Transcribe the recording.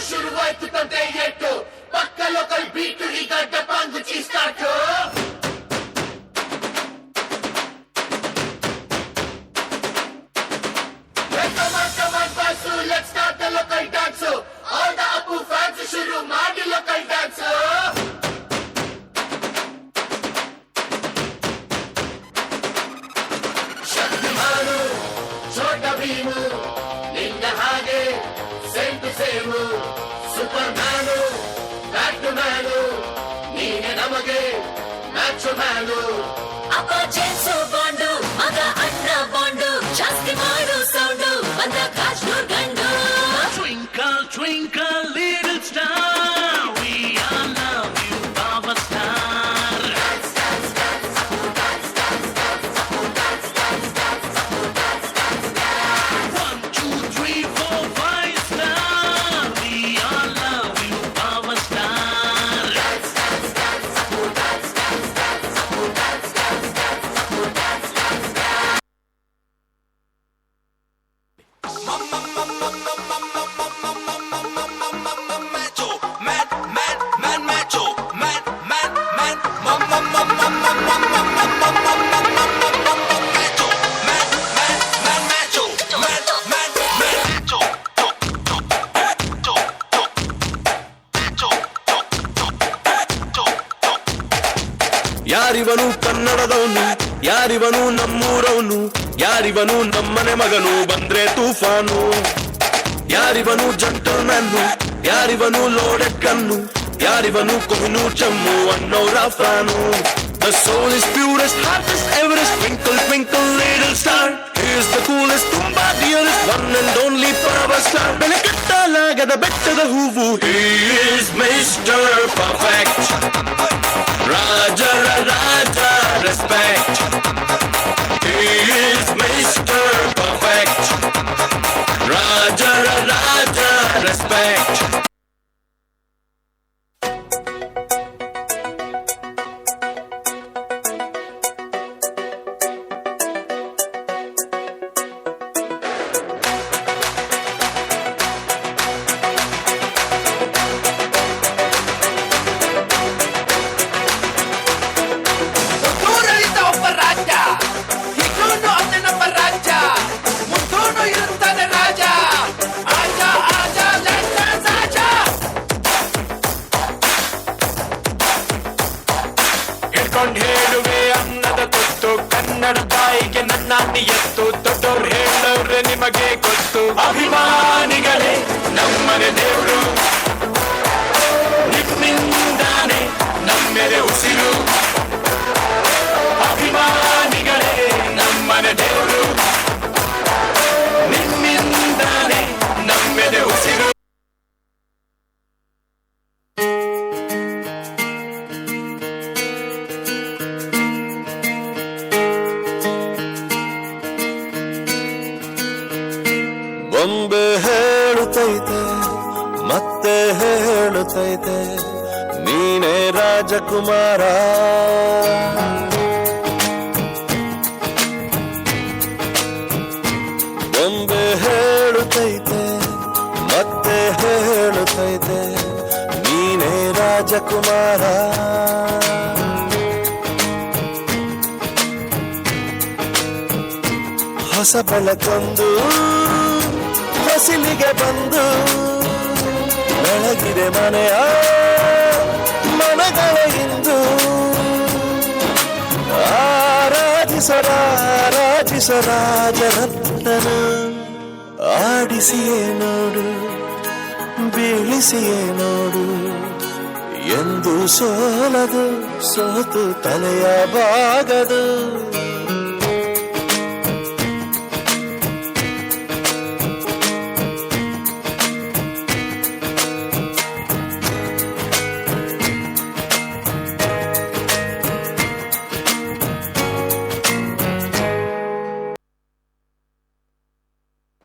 ಶುರುವಾಯ್ತು ತಂದೆ ಏಟು ಪಕ್ಕ ಲೋಕಲ್ ಬೀಟು ಈಗ ಡಬ್ಬಾಂಗು ಚೀಸ್ಟಾಟು Let's start the local dance. All the Apu fans ಶುರು ಮಾಡಿ local dance. ಶಕ್ತಿಮಾನು ಛೋಟ ಭೀಮು ನಿನ್ನ ಹಾಗೆ same to same superman back to man ನೀನೆ ನಮಗೆ ಮ್ಯಾಚ್ ಮ್ಯಾನು ಅಪ್ಪ ಜೇಮ್ಸು ಬಾಂಡು ಮಗ ಅಣ್ಣ ಬಾಂಡು ಜಾಸ್ತಿ ಮಾಡು ಸೌಂಡು ಬಂದ ಕಾಶ್ನೂರ್ ಗಂಡು Twinkle twinkle little star we all love you Baba star dance dance dance dance dance dance dance dance dance 1 2 3 4 5 star we all love you Baba star dance dance dance dance dance dance ಯಾರಿವನು ಕನ್ನಡದವನು ಯಾರಿವನು ನಮ್ಮೂರವನು ಯಾರಿವನು ನಮ್ಮನೆ ಮಗನು ಬಂದ್ರೆ ತೂಫಾನು ಯಾರಿವನು gentleman ಯಾರಿವನು loaded gun ಯಾರಿವನು ಕೊಹಿನೂರ್ ಜಮ್ಮು ಅನ್ನೋರ fan The soul is purest, hottest, Everest, twinkle, twinkle, little star. He is the coolest, ತುಂಬಾ dearest, one and only power star. ಬೆಲೆ ಕಟ್ಟಲಾಗದ ಬೆಟ್ಟದ ಹೂವು. He is Mr. Perfect. Raja, Raja, respect. He is Mr. Perfect. Raja, Raja, respect. ಹೇಳುವೆ ಅನ್ನದ ಕೊತ್ತು ಕನ್ನಡ ತಾಯಿಗೆ ನನ್ನ ನಿಯತ್ತು ದೊಡ್ಡವ್ರು ಹೇಳವ್ರೆ ನಿಮಗೆ ಗೊತ್ತು ಅಭಿಮಾನಿಗಳೇ ನಮ್ಮನೆ ದೇವ್ರು ನಿಮ್ಮಿಂದಾನೆ ನಮ್ಮೆದೆ ಉಸಿರು ಅಭಿಮಾನಿಗಳೇ ನಮ್ಮನೆ ದೇವ್ರು ನಿಮ್ಮಿಂದಾನೆ ನಮ್ಮೆದೆ ಉಸಿರು ಬೊಂಬೆ ಹೇಳುತ್ತೈತೆ ಮತ್ತೆ ಹೇಳುತ್ತೈತೆ ನೀನೇ ರಾಜಕುಮಾರ ಬೊಂಬೆ ಹೇಳುತ್ತೈತೆ ಮತ್ತೆ ಹೇಳುತ್ತೈತೆ ನೀನೇ ರಾಜಕುಮಾರ ಹೊಸ ಬೆಳಕೊಂದು ಹೊಸಿಲಿಗೆ ಬಂದು ಬೆಳಗಿದೆ ಮನೆಯ ಮನಗಳ ಇಂದು ರಾಜರತ್ನನ ಆಡಿಸಿಯೇ ನೋಡು ಬೀಳಿಸಿಯೇ ನೋಡು ಎಂದು ಸೋಲದು ಸೋತು ತಲೆಯ ಬಾಗದು